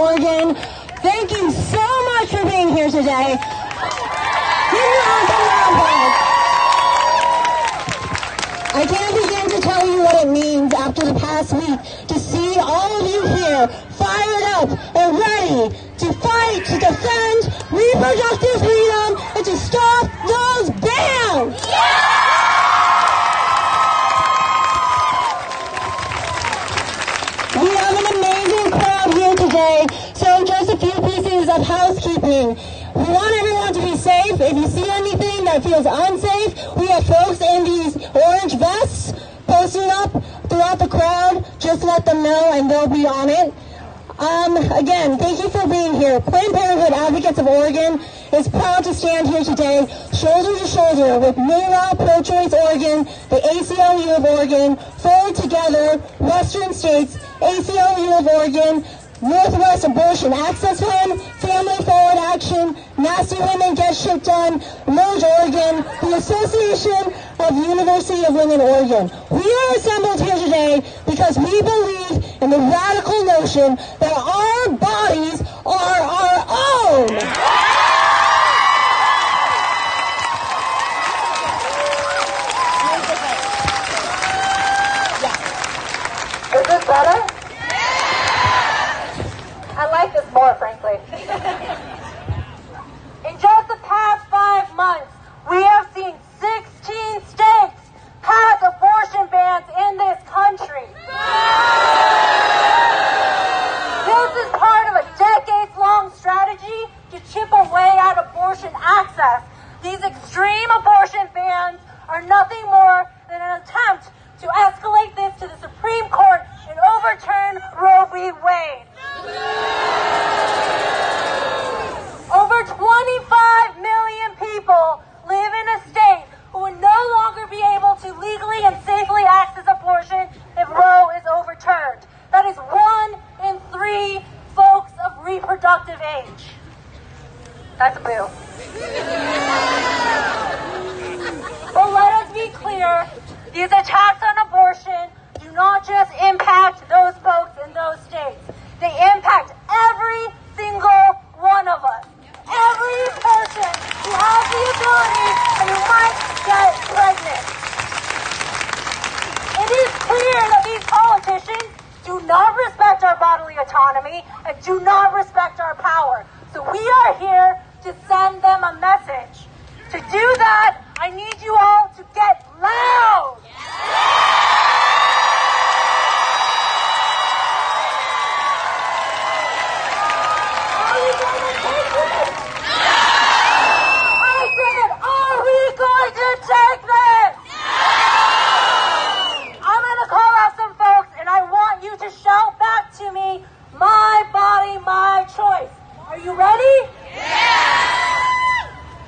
Oregon. Thank you so much for being here today. I can't begin to tell you what it means after the past week to see all of you here fired up and ready to fight, to defend reproductive freedom, and to stop those bans! We have an amazing crowd here today, so just a few pieces of housekeeping. We want everyone to be safe. If you see anything that feels unsafe, we have folks in these orange vests posting up throughout the crowd. Just let them know and they'll be on it. Again, thank you for being here. Planned Parenthood Advocates of Oregon is proud to stand here today, shoulder to shoulder with NARA, Pro-Choice Oregon, the ACLU of Oregon, Forward Together, Western States, ACLU of Oregon, Northwest Abortion Access Fund, Family Forward Action, Nasty Women Get Shit Done, Merge Oregon, the Association of University of Women Oregon. We are assembled here today because we believe in the radical notion that our bodies are our own. Is this better? I like this more, frankly. In just the past 5 months, we have seen 16 states pass abortion bans in this country. This is part of a decades-long strategy to chip away at abortion access. These extreme abortion bans are nothing more than an attempt to escalate this to the Supreme Court and overturn Roe v. Wade. Over 25 million people live in a state who would no longer be able to legally and safely access abortion if Roe is overturned. That is 1 in 3 folks of reproductive age. That's a boo. But let us be clear, these attacks on abortion do not just impact those folks in those states. They impact every single one of us. Every person who has the ability and who might get pregnant. It is clear that these politicians do not respect our bodily autonomy and do not respect our power. So we are here to send them a message. To do that, I need you all to get loud. Are we going to take this? I said, are we going to take this? I'm going to call out some folks and I want you to shout back to me, my body, my choice. Are you ready?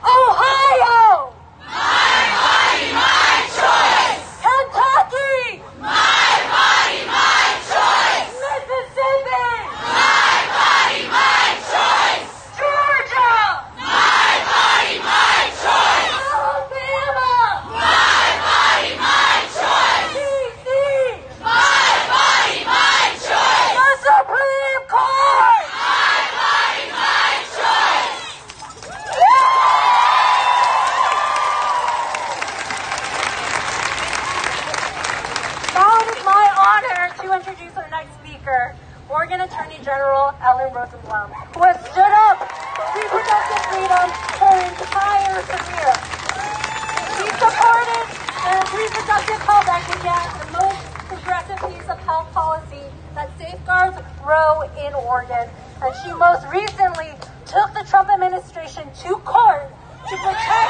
Ohio! My body, my choice! Kentucky! My body, my choice! Mississippi! My body, my choice! Georgia! My body, my choice! Alabama! My body, my choice! DC! My body, my choice! The Supreme Court! My body, my choice! Now it is my honor to introduce our next speaker, Oregon Attorney General Ellen Rosenblum, who has stood up for reproductive freedom her entire career. She supported the Reproductive Health Act again, the most progressive piece of health policy that safeguards Roe in Oregon. And she most recently took the Trump administration to court to protect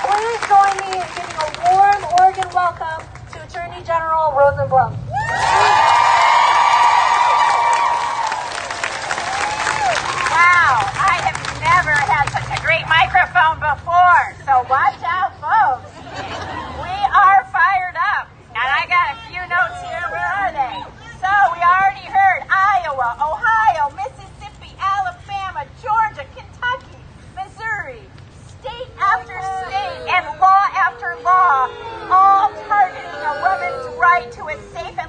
Please join me in giving a warm Oregon welcome to Attorney General Rosenblum. Wow, I have never had such a great microphone before, so watch out, folks. We are fired up, and I got a few notes here. Where are they? So we already heard Iowa, Ohio, Mississippi, Alabama, Georgia, Kentucky, Missouri, state after state, and law after law, all targeting a woman's right to a safe and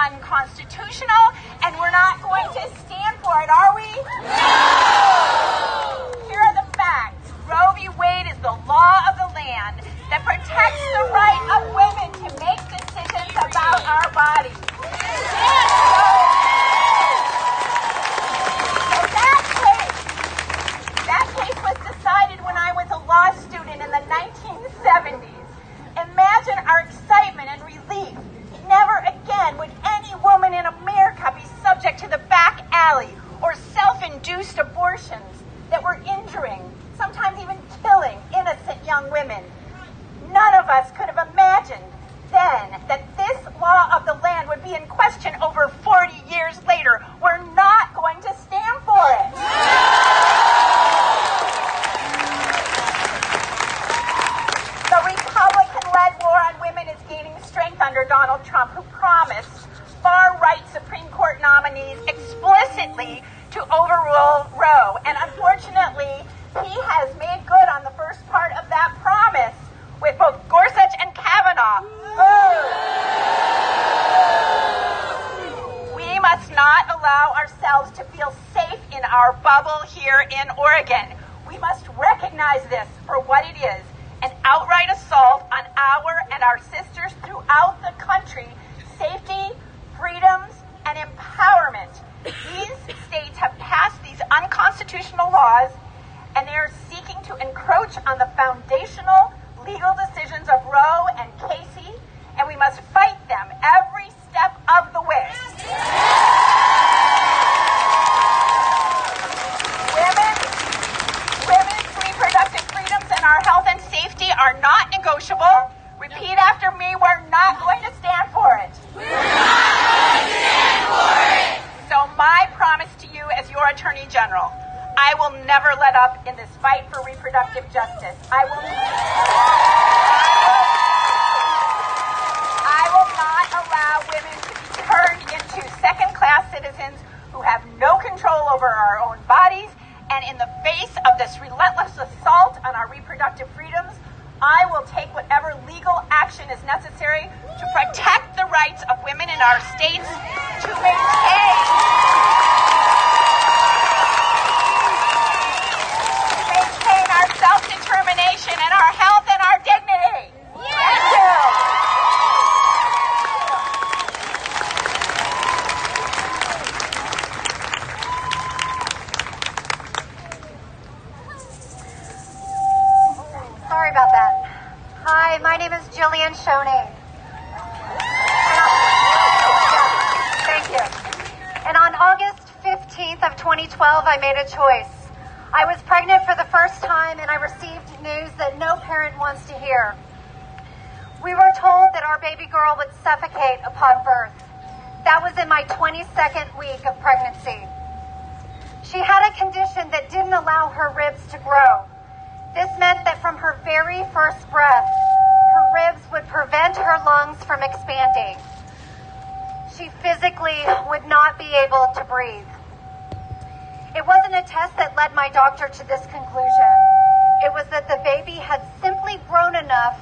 unconstitutional, and we're not going to stand for it, are we? No! Here are the facts. Roe v. Wade is the law of the land that protects the right of women to make decisions about our bodies. That case was decided when I was a law student in the 1970s. Imagine our excitement and relief. Never again would any woman in America be subject to the back alley or self-induced abortions that were injuring, sometimes even killing, innocent young women. None of us could have imagined then that this law of the land would be in question over 40 years later. We're not going to stand for it. The Republican-led war on women is gaining strength under Donald Trump, who promised far-right Supreme Court nominees explicitly to overrule Roe. And unfortunately, he has made good on the first part of that promise with both Gorsuch and Kavanaugh. We must not allow ourselves to feel safe in our bubble here in Oregon. We must recognize this for what it is, an outright assault on our and our sisters throughout the country, safety, freedoms, and empowerment. These states have passed these unconstitutional laws, and they are seeking to encroach on the foundational legal decisions of Roe and Casey, and we must fight them every step of the way. Women's reproductive freedoms and our health and safety are not negotiable. Repeat after me, we're not going to stand for it. We're not going to stand for it. So my promise to you as your Attorney General, I will never let up in this fight for reproductive justice. I will not allow women to be turned into second-class citizens who have no control over our own bodies. And in the face of this relentless assault on our reproductive freedoms, I will take whatever legal action is necessary to protect the rights of women in our states to maintain our self-determination and our health and our dignity. Thank you. Sorry about that. Hi, my name is Jillian Shoney. Thank you. And on August 15th of 2012, I made a choice. I was pregnant for the first time, and I received news that no parent wants to hear. We were told that our baby girl would suffocate upon birth. That was in my 22nd week of pregnancy. She had a condition that didn't allow her ribs to grow. This meant that from her very first breath, her ribs would prevent her lungs from expanding. She physically would not be able to breathe. It wasn't a test that led my doctor to this conclusion. It was that the baby had simply grown enough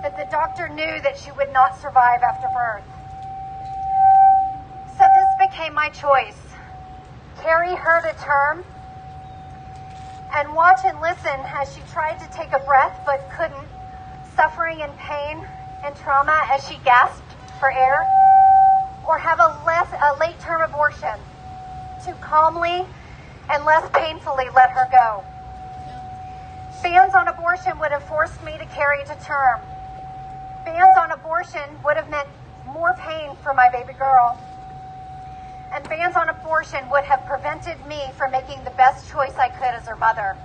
that the doctor knew that she would not survive after birth. So this became my choice. Carry her to term and watch and listen as she tried to take a breath but couldn't, suffering in pain and trauma as she gasped for air, or have a late-term abortion to calmly and less painfully let her go. Bans on abortion would have forced me to carry to term. Bans on abortion would have meant more pain for my baby girl. And bans on abortion would have prevented me from making the best choice I could as her mother.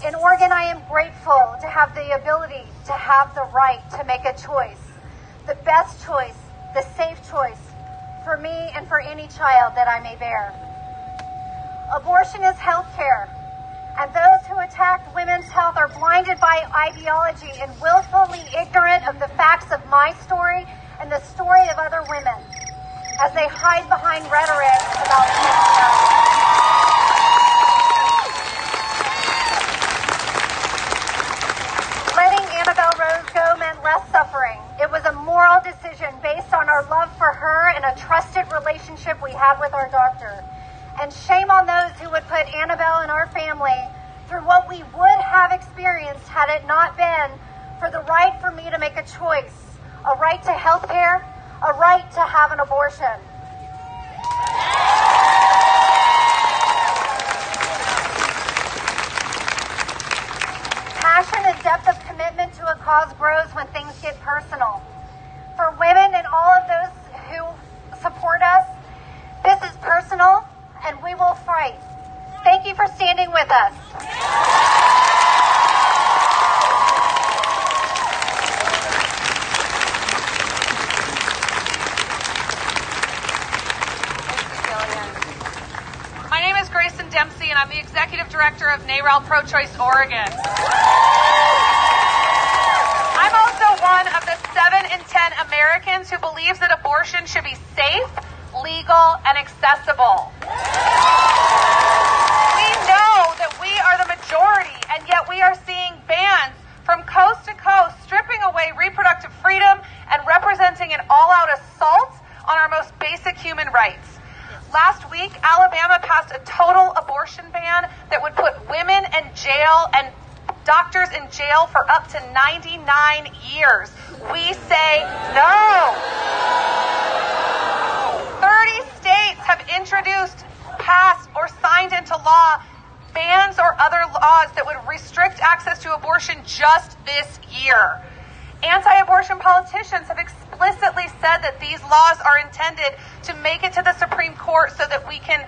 In Oregon, I am grateful to have the ability to have the right to make a choice, the best choice, the safe choice for me and for any child that I may bear. Abortion is health care, and those who attack women's health are blinded by ideology and willfully ignorant of the facts of my story and the story of other women, as they hide behind rhetoric about women's health. Letting Annabelle Rose go meant less suffering. It was a moral decision based on our love for her have with our doctor. And shame on those who would put Annabelle and our family through what we would have experienced had it not been for the right for me to make a choice, a right to health care, a right to have an abortion. Passion and depth of commitment to a cause grows when things get personal. For women and all of those who support us, this is personal, and we will fight. Thank you for standing with us. My name is Grayson Dempsey, and I'm the Executive Director of NARAL Pro-Choice Oregon. I'm also one of the 7 in 10 Americans who believes that abortion should be safe, legal, and accessible. We know that we are the majority, and yet we are seeing bans from coast to coast stripping away reproductive freedom and representing an all-out assault on our most basic human rights. Last week, Alabama passed a total abortion ban that would put women in jail and doctors in jail for up to 99 years. We say no. 30 states have introduced, passed, or signed into law bans or other laws that would restrict access to abortion just this year. Anti-abortion politicians have explicitly said that these laws are intended to make it to the Supreme Court so they can,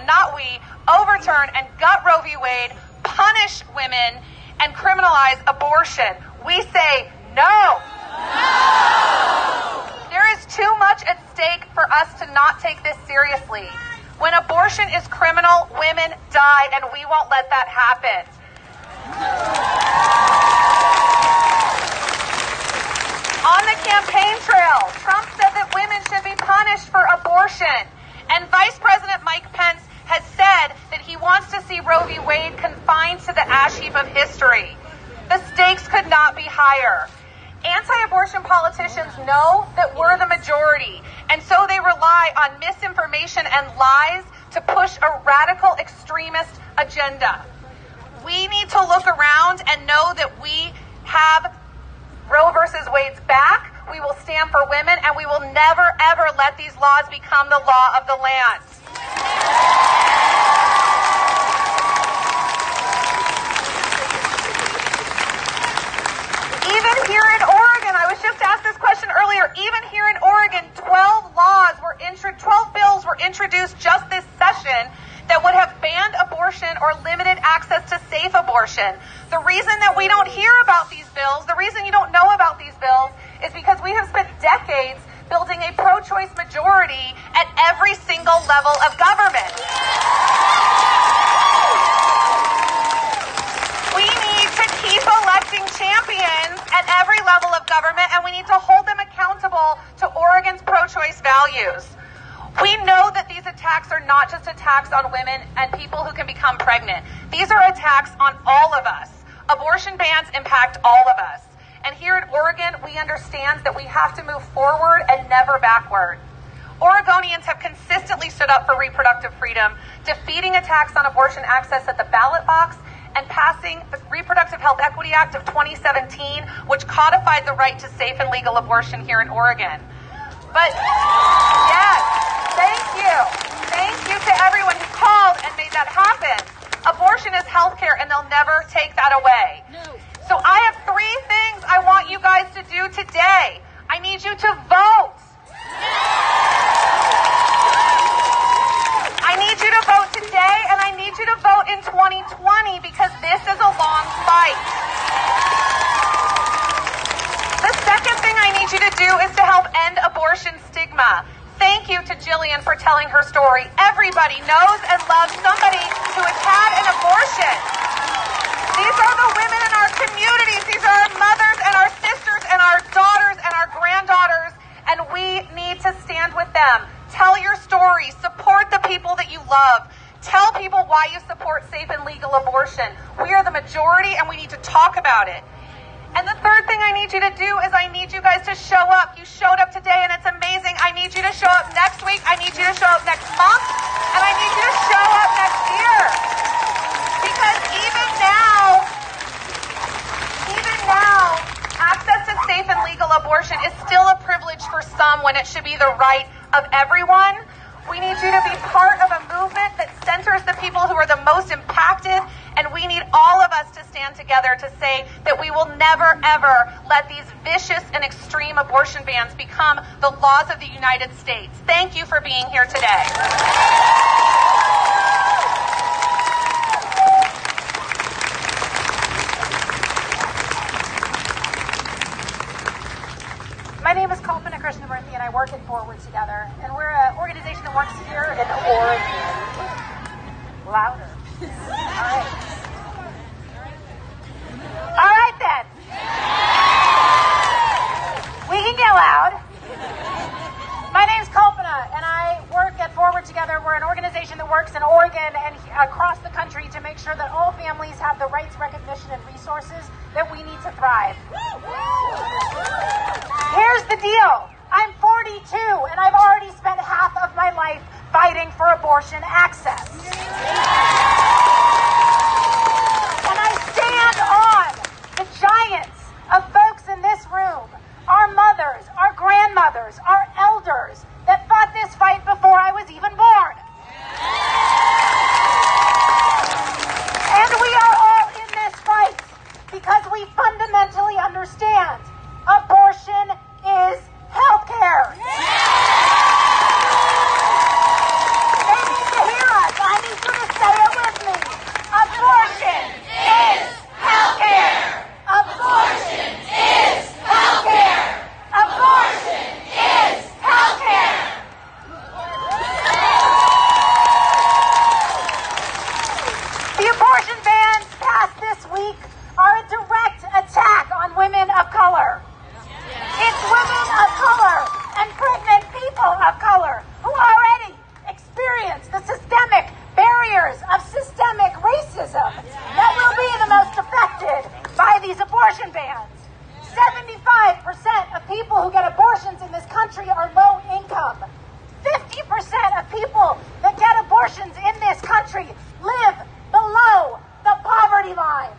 not we, overturn and gut Roe v. Wade, punish women, and criminalize abortion. We say no. There is too much at stake for us to not take this seriously. When abortion is criminal, women die, and we won't let that happen. On the campaign trail, Trump said that women should be punished for abortion. And Vice President Mike Pence has said that he wants to see Roe v. Wade confined to the ash heap of history. The stakes could not be higher. Anti-abortion politicians know that we're the majority, and so they rely on misinformation and lies to push a radical extremist agenda. We need to look around and know that we have Roe versus Wade's back. We will stand for women, and we will never, ever let these laws become the law of the land. Even here in Oregon, I was just asked this question earlier, even here in Oregon, 12 bills were introduced just this session that would have banned abortion or limited access to safe abortion. The reason that we don't hear about these bills, the reason you don't know about these bills, is because we have spent decades building a pro-choice majority at every single level of government. We need to keep electing champions at every level of government, and we need to hold them accountable to Oregon's pro-choice values. We know that these attacks are not just attacks on women and people who can become pregnant. These are attacks on all of us. Abortion bans impact all of us. And here in Oregon, we understand that we have to move forward and never backward. Oregonians have consistently stood up for reproductive freedom, defeating attacks on abortion access at the ballot box and passing the Reproductive Health Equity Act of 2017, which codified the right to safe and legal abortion here in Oregon. But yes, thank you. Thank you to everyone who called and made that happen. Abortion is healthcare, and they'll never take that away. So I have 3 things I want you guys to do today. I need you to vote. I need you to vote today, and I need you to vote in 2020 because this is a long fight. The second thing I need you to do is to help end abortion stigma. Thank you to Jillian for telling her story. Everybody knows and loves somebody who has had an abortion. These are the women in our communities. These are our mothers and our sisters and our daughters and our granddaughters, and we need to stand with them. Tell your story. Support the people that you love. Tell people why you support safe and legal abortion. We are the majority, and we need to talk about it. And the third thing I need you to do is I need you guys to show up. You showed up today and it's amazing. I need you to show up next week. I need you to show up next month. And I need you to show up next year. Because even now, access to safe and legal abortion is still a privilege for some when it should be the right of everyone. We need you to be part of a movement that centers the people who are the most impacted, and we need all of us to stand together to say that we will never, ever let these vicious and extreme abortion bans become the laws of the United States. Thank you for being here today. My name is Kalpana Krishnamurthy, and I work at Forward Together. And we're an organization that works here in Oregon. Louder. All right then. We can get loud. My name's Kalpana, and I work at Forward Together. We're an organization that works in Oregon and across the country to make sure that all families have the rights, recognition, and resources that we need to thrive. Here's the deal. I'm 42, and I've already spent half of my life fighting for abortion access. And I stand on the giants of folks in this room, our mothers, our grandmothers, our elders that fought this fight before I was even born. And we are all in this fight because we fundamentally understand abortion is healthcare. They need to hear us. I need you to say it with me. Abortion is healthcare. Abortion is healthcare. Abortion is healthcare. The abortion bans passed this week are a direct attack on women of color. It's women of color and pregnant people of color who already experience the systemic barriers of systemic racism that will be the most affected by these abortion bans. 75% of people who get abortions in this country are low income. 50% of people that get abortions in this country live below the poverty line.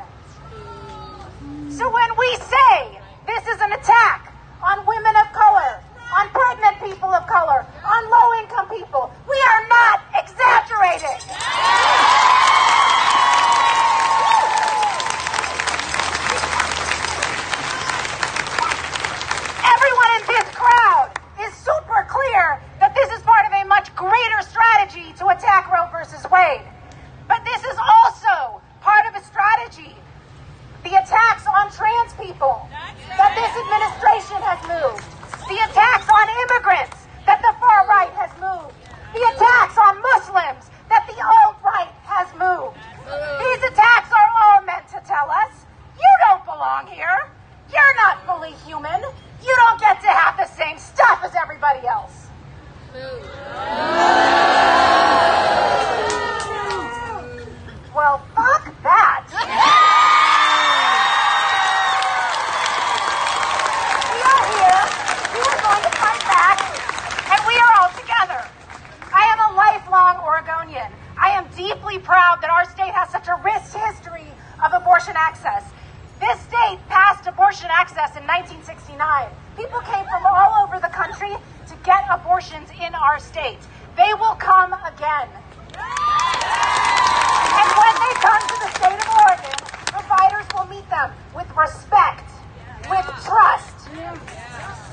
So when we say this is an attack on women of color, on pregnant people of color, on low-income people, we are not exaggerating. Everyone in this crowd is super clear that this is part of a much greater strategy to attack Roe versus Wade. But this is also part of a strategy, the attacks on trans people that this administration has moved, the attacks on immigrants that the far right has moved, the attacks on Muslims that the alt-right has moved. These attacks are all meant to tell us, you don't belong here, you're not fully human, you don't get to have the same stuff as everybody else. Well, fuck that. We are here. We are going to fight back, and we are all together. I am a lifelong Oregonian. I am deeply proud that our state has such a rich history of abortion access. This state passed abortion access in 1969. People came from all over the country to get abortions in our state. They will come again. And when they come to the state of Oregon, providers will meet them with respect, with trust,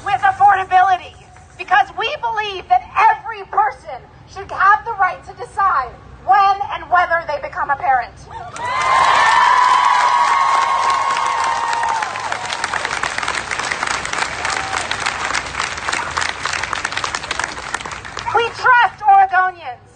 with affordability, because we believe that every person should have the right to decide when and whether they become a parent. We trust Oregonians.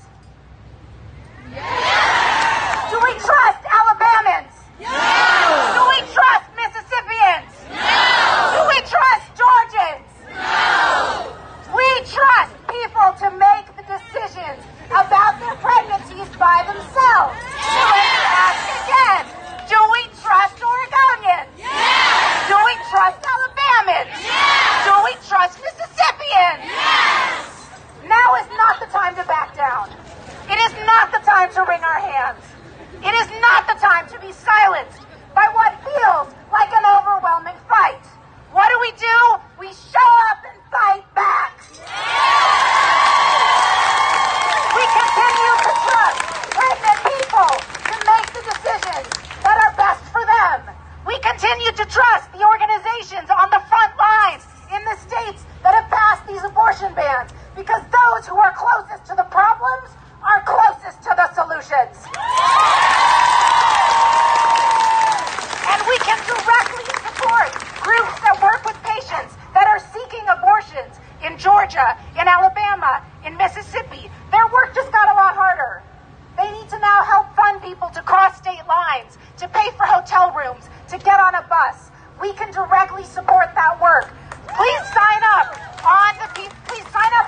Yes. Do we trust Alabamans? No. Do we trust Mississippians? No. Do we trust Georgians? No. We trust people to make the decisions about their pregnancies by themselves. Yes. It is not the time to be silenced by what feels like an overwhelming fight. What do? We show up and fight back. We continue to trust pregnant people to make the decisions that are best for them. We continue to trust the organizations on the front lines in the states that have passed these abortion bans, because those who are closest to the problems are closest to the solutions. And we can directly support groups that work with patients that are seeking abortions in Georgia, in Alabama, in Mississippi. Their work just got a lot harder. They need to now help fund people to cross state lines, to pay for hotel rooms, to get on a bus. We can directly support that work. Please sign up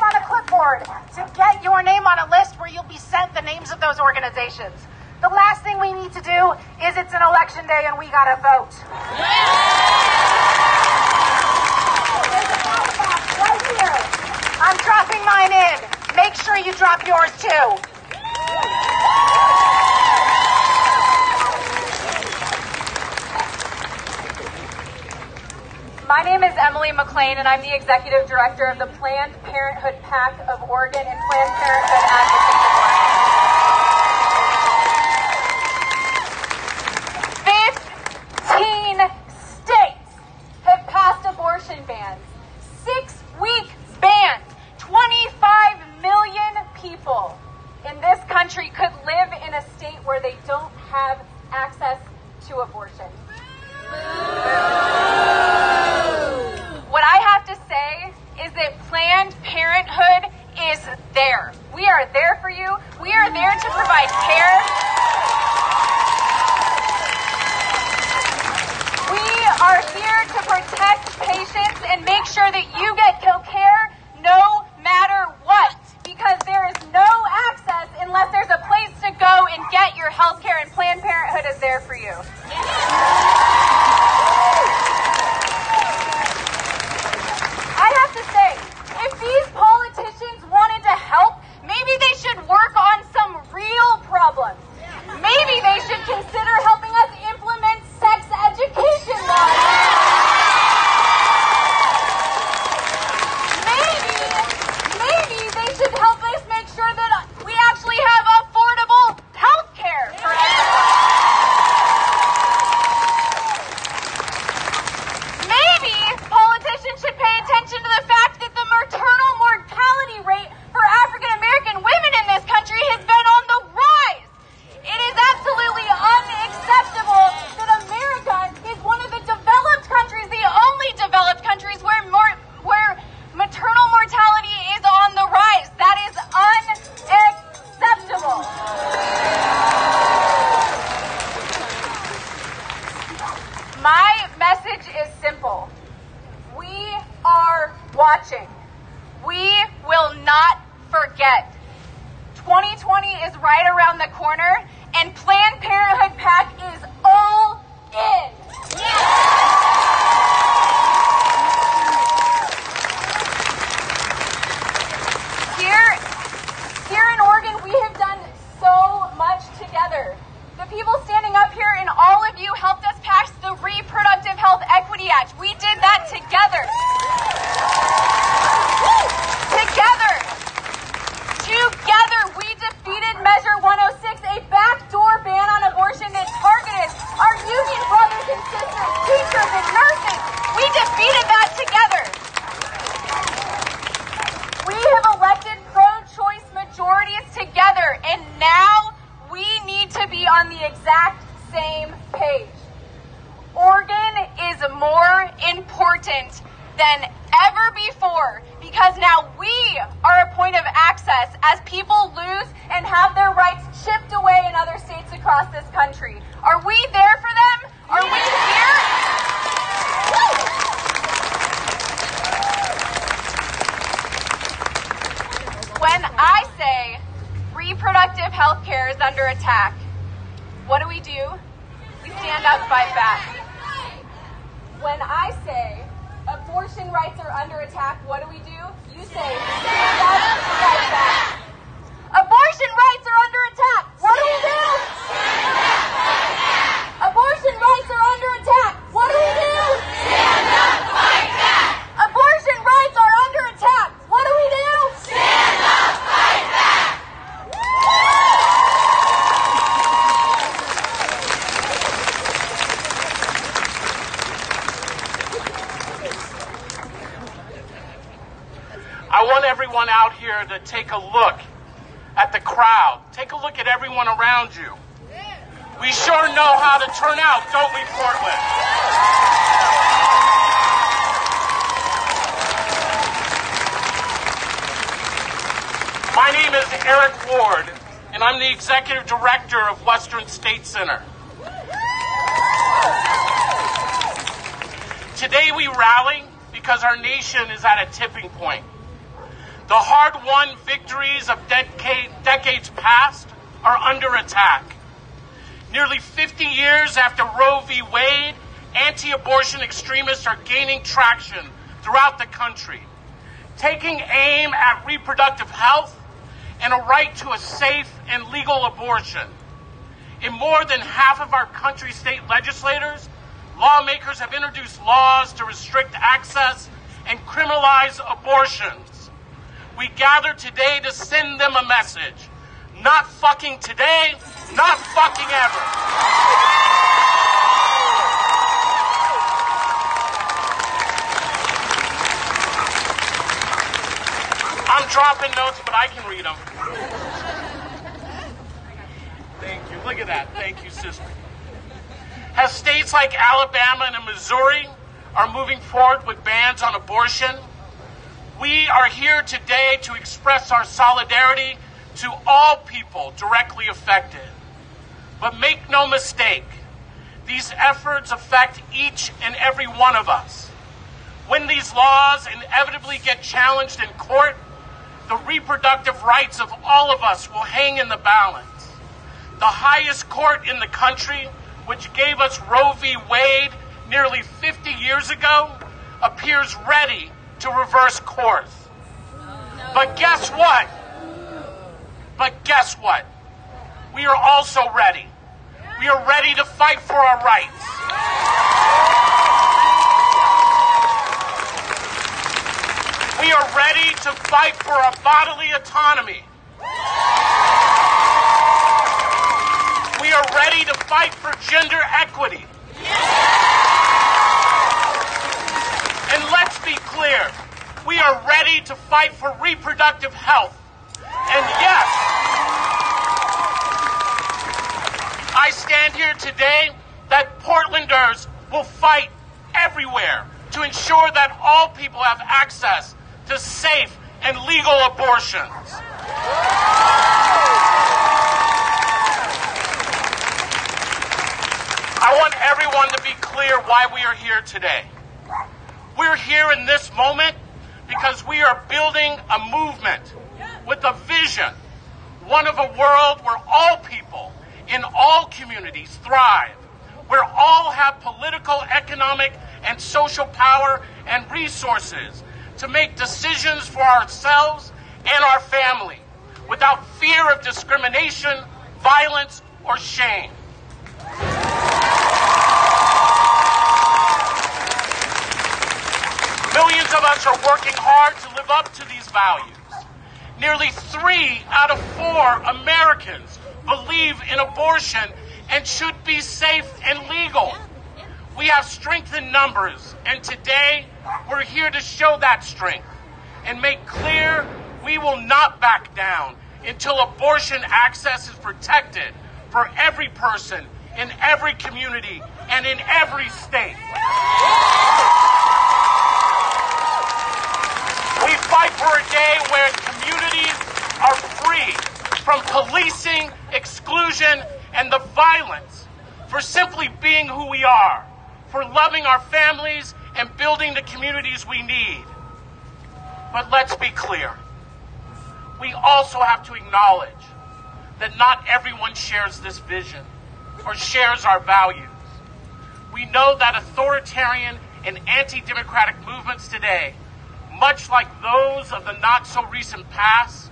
on a clipboard to get your name on a list where you'll be sent the names of those organizations. The last thing we need to do is it's an election day and we gotta vote. There's a ballot box right here. I'm dropping mine in. Make sure you drop yours too. My name is Emily McLean, and I'm the Executive Director of the Planned Parenthood PAC of Oregon and Planned Parenthood Advocates of Oregon. 15 states have passed abortion bans. 6-week bans. 25 million people in this country could live in a state where they don't have access to abortion. What I have to say is that Planned Parenthood is there. We are there for you. We are there to provide care. We are here to protect patients and make sure that you get care no matter what, because there is no access unless there's a place to go and get your health care, and Planned Parenthood is there for you. I have to say, if these politicians wanted to help, maybe they should work on some real problems. Maybe they should consider helping us implement sex education laws. Maybe they should help us make sure that we actually have affordable health care for everyone. Maybe politicians should pay attention to the fact that the maternal mortality rate for African American women in this country has been on the rise. It is absolutely unacceptable that America is one of the developed countries, the only developed countries where maternal mortality is on the rise. That is unacceptable. My message is simple. We are watching. We will not forget. 2020 is right around the corner, and Planned Parenthood PAC is all in. Here in Oregon, we have done so much together. The people standing up here and all of you helped us pass the Reproductive Health Equity Act. We did that together. Together, we defeated Measure 106, a backdoor ban on abortion that targeted our union brothers and sisters, teachers and nurses. We defeated that together. We have elected pro-choice majorities together, and now we need to be on the exact same page. Oregon is more important than ever before, because now we are a point of access as people lose and have their rights chipped away in other states across this country. Are we there for them? Are we here? When I say reproductive health care is under attack, what do? We stand up, fight back. When I say abortion rights are under attack, what do? You say stand up, fight back. Abortion rights are under attack. What do? everyone out here to take a look at the crowd. Take a look at everyone around you. We sure know how to turn out, don't we, Portland? My name is Eric Ward, and I'm the Executive Director of Western State Center. Today we rally because our nation is at a tipping point. The hard-won victories of decades past are under attack. Nearly 50 years after Roe v. Wade, anti-abortion extremists are gaining traction throughout the country, taking aim at reproductive health and a right to a safe and legal abortion. In more than half of our country's state legislators, lawmakers have introduced laws to restrict access and criminalize abortions. We gather today to send them a message. Not fucking today, not fucking ever. I'm dropping notes, but I can read them. Thank you. Look at that. Thank you, sister. As states like Alabama and Missouri are moving forward with bans on abortion, we are here today to express our solidarity to all people directly affected. But make no mistake, these efforts affect each and every one of us. When these laws inevitably get challenged in court, the reproductive rights of all of us will hang in the balance. The highest court in the country, which gave us Roe v. Wade nearly 50 years ago, appears ready to reverse course. But guess what? We are also ready. We are ready to fight for our rights. We are ready to fight for our bodily autonomy. We are ready to fight for gender equity. And let's be clear, we are ready to fight for reproductive health. And yes, I stand here today that Portlanders will fight everywhere to ensure that all people have access to safe and legal abortions. I want everyone to be clear why we are here today. We're here in this moment because we are building a movement with a vision, one of a world where all people in all communities thrive, where all have political, economic, and social power and resources to make decisions for ourselves and our family without fear of discrimination, violence, or shame. Millions of us are working hard to live up to these values. Nearly 3 out of 4 Americans believe in abortion and should be safe and legal. We have strength in numbers, and today we're here to show that strength and make clear we will not back down until abortion access is protected for every person in every community and in every state. We fight for a day where communities are free from policing, exclusion, and the violence, for simply being who we are, for loving our families and building the communities we need. But let's be clear. We also have to acknowledge that not everyone shares this vision or shares our values. We know that authoritarian and anti-democratic movements today, much like those of the not-so-recent past,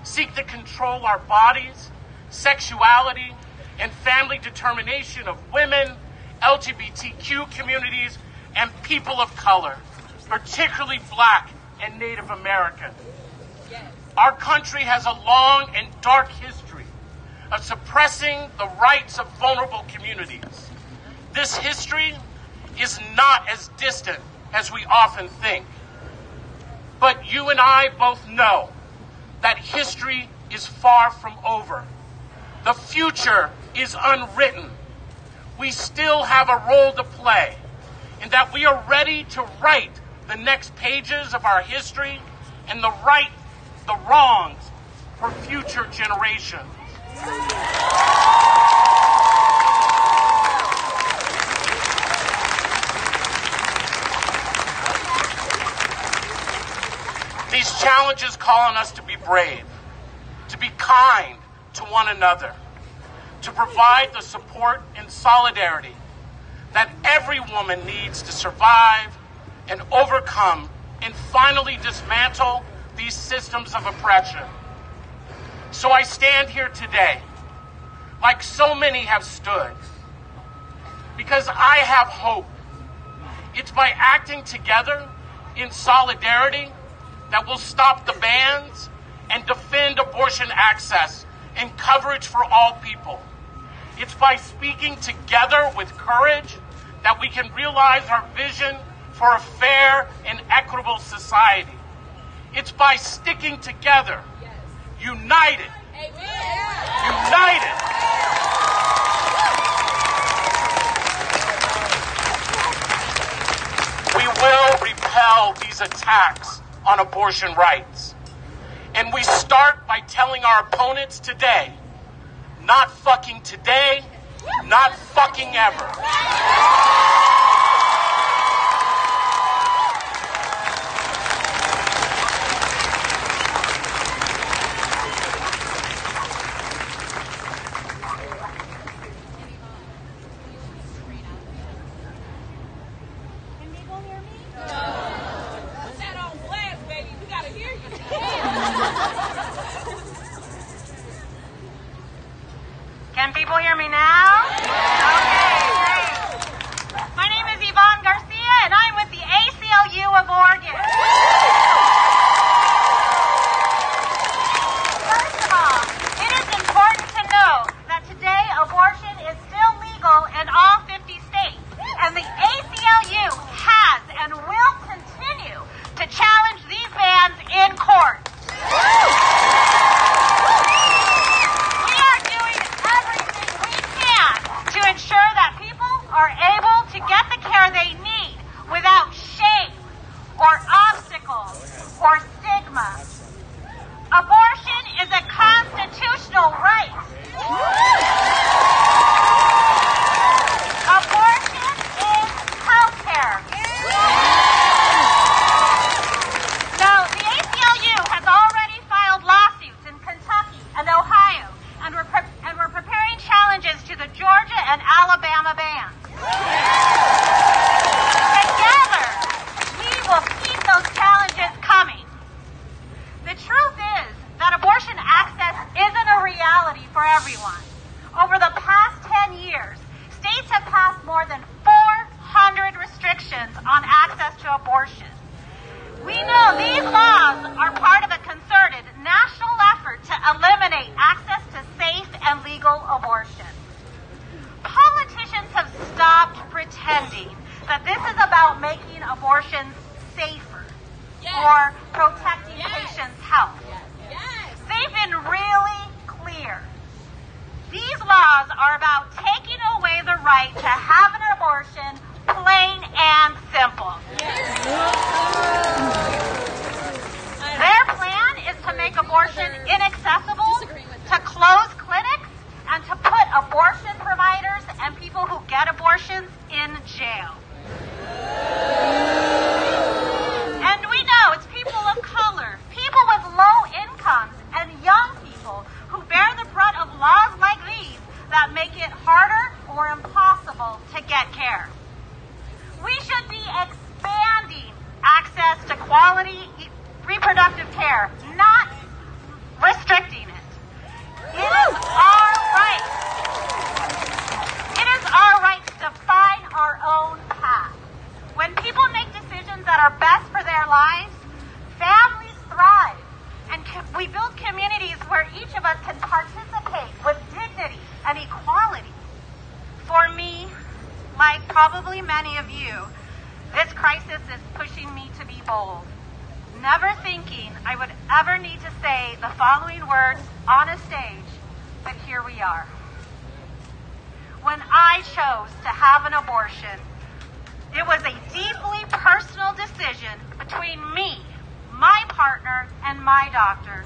seek to control our bodies, sexuality, and family determination of women, LGBTQ communities, and people of color, particularly Black and Native American. Our country has a long and dark history of suppressing the rights of vulnerable communities. This history is not as distant as we often think. But you and I both know that history is far from over. The future is unwritten. We still have a role to play in that we are ready to write the next pages of our history and right the wrongs for future generations. These challenges call on us to be brave, to be kind to one another, to provide the support and solidarity that every woman needs to survive and overcome and finally dismantle these systems of oppression. So I stand here today, like so many have stood, because I have hope. It's by acting together in solidarity that will stop the bans and defend abortion access and coverage for all people. It's by speaking together with courage that we can realize our vision for a fair and equitable society. It's by sticking together, united, united. We will repel these attacks on abortion rights. And we start by telling our opponents today, not fucking today, not fucking ever. Can people hear me now? Okay, great. My name is Yvonne Garcia, and I'm with the ACLU of Oregon. First of all, it is important to know that today abortion is still legal in all 50 states, and the ACLU has and will continue to challenge these bans in court. To ensure that people are able to get the care they need without shame or obstacles or stigma. Abortion is a constitutional right. Abortion is health care. Now, the ACLU has already filed lawsuits in Kentucky and Ohio, and we're preparing challenges to the Georgia and Alabama bans. Together, we will keep those challenges coming. The truth is that abortion access isn't a reality for everyone. Over the past 10 years, states have passed more than 400 restrictions on access to abortion. We know these laws are part of a concerted national effort to eliminate access to safe and legal abortion. Politicians have stopped pretending that this is about making abortions safer or protecting patients' health. They've been really clear. These laws are about taking away the right to have an abortion, plain and simple. Their plan is to make abortion inaccessible, to close clinics, and to put abortion providers and people who get abortions in jail. And we know it's people of color, people with low incomes, and young people who bear the brunt of laws like these that make it harder or impossible to get care. We should be expanding access to quality reproductive care, not restricting it. It is our right. It is our right to define our own path. When people make decisions that are best for their lives, families thrive, and we build communities where each of us can participate with dignity and equality. For me, like probably many of you, this crisis is pushing me to be bold. never thinking I would ever need to say the following words on a stage, but here we are. When I chose to have an abortion, it was a deeply personal decision between me, my partner, and my doctor.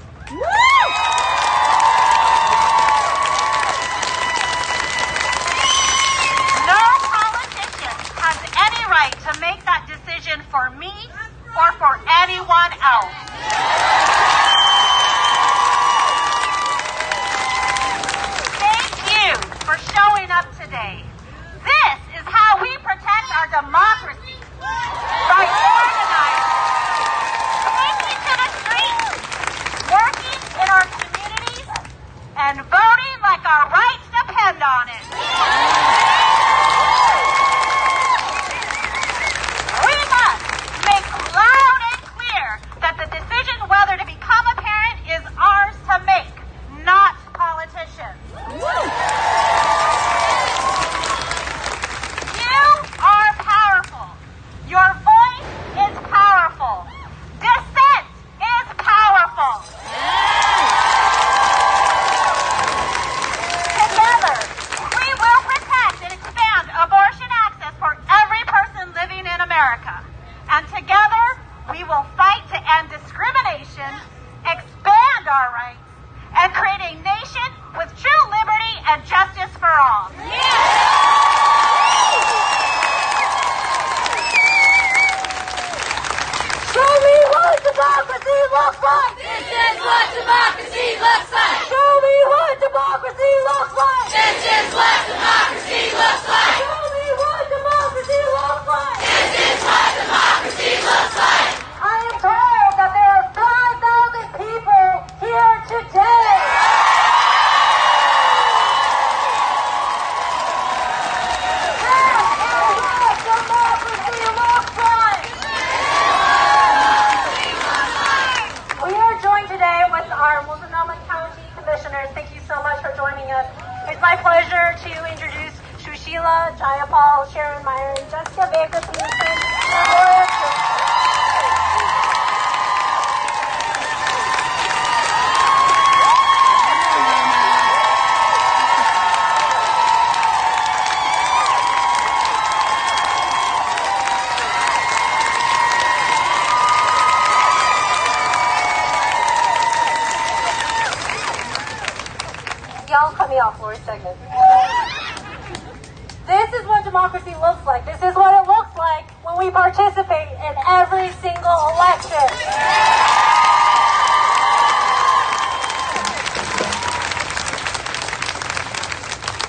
No politician has any right to make that decision for me or for anyone else. Thank you for showing up today. This is how we protect our democracy. By organizing, taking to the streets, working in our communities, and voting like our rights depend on it. We must make loud and clear that the decision whether to become a parent is ours to make, not politicians. You are powerful. Your voice is powerful. Dissent is powerful. Together, we will protect and expand abortion access for every person living in America. And together, we will fight to end discrimination, expand our rights, and create a nation with true liberty and justice for all. Show me what democracy looks like! This is what democracy looks like! Show me what democracy looks like! This is what democracy looks like! Show me what democracy looks like! This is what democracy looks like! I am told that there are 5,000 people here today. We are joined today with our Multnomah County Commissioners. Thank you so much for joining us. It's my pleasure to introduce Shushila Jayapal, Sharon Meyer, and Jessica Baker-Peterson. Y'all cut me off for a second. This is what democracy looks like. This is what it looks like when we participate in every single election.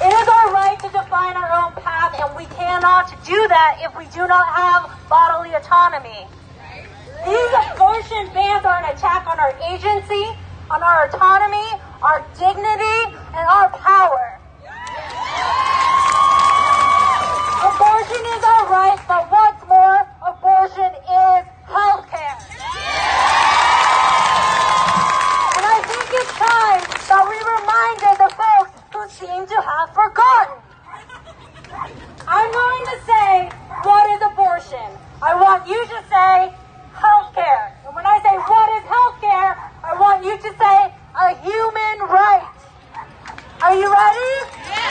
It is our right to define our own path, and we cannot do that if we do not have bodily autonomy. These abortion bans are an attack on our agency, on our autonomy, our dignity, and our power. Abortion is our right, but what's more, abortion is health care. And I think it's time that we reminded the folks who seem to have forgotten. I'm going to say, what is abortion? I want you to say, health care. And when I say, what is health care? I want you to say, a human right. Are you ready? Yeah.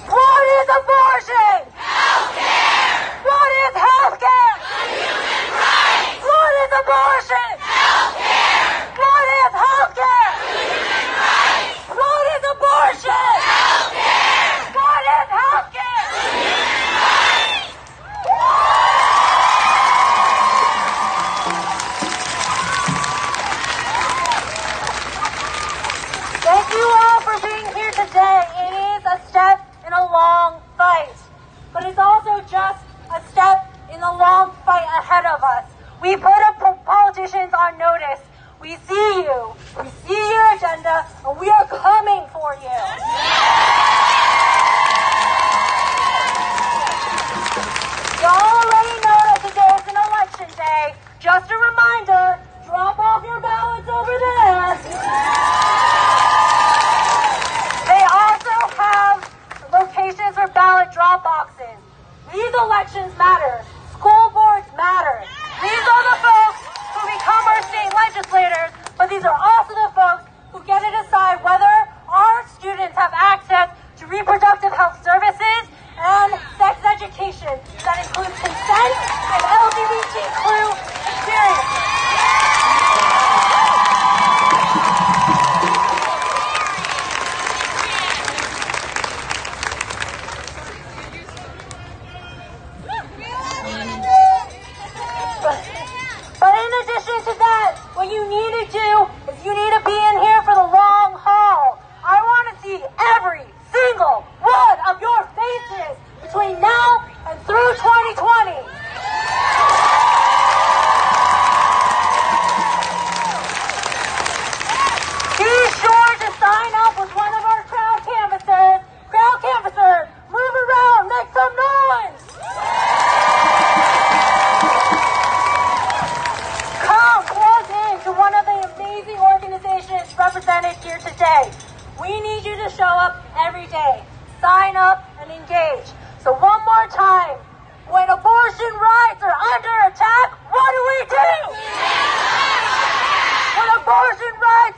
What is abortion? Healthcare! What is healthcare? A human right! What is abortion? Healthcare! What is healthcare? A human right! What is abortion? Healthcare! What is healthcare? A human right! Thank you all for being here today. It is a step in a long fight, but it's also just a step in the long fight ahead of us. We put politicians on notice. We see you. We see your agenda, and we are coming for you. You already know that today is an election day. Just a reminder, drop off your ballots over there. They also have locations for ballot drop boxes. These elections matter. School boards matter. These are the folks legislators, but these are also the folks who get to decide whether our students have access to reproductive health services and sex education that includes consent and LGBTQ experience. But in addition to that, what you need to do is you need to be in here for the long haul. I want to see every single one of your faces between now and through 2020. Be sure to sign up with one of our crowd canvassers. Crowd canvassers, move around, make some noise. Come plug into one of the amazing organizations represented here today. We need you to show up every day. Sign up and engage. So one more time, when abortion rights are under attack, what do we do? When abortion rights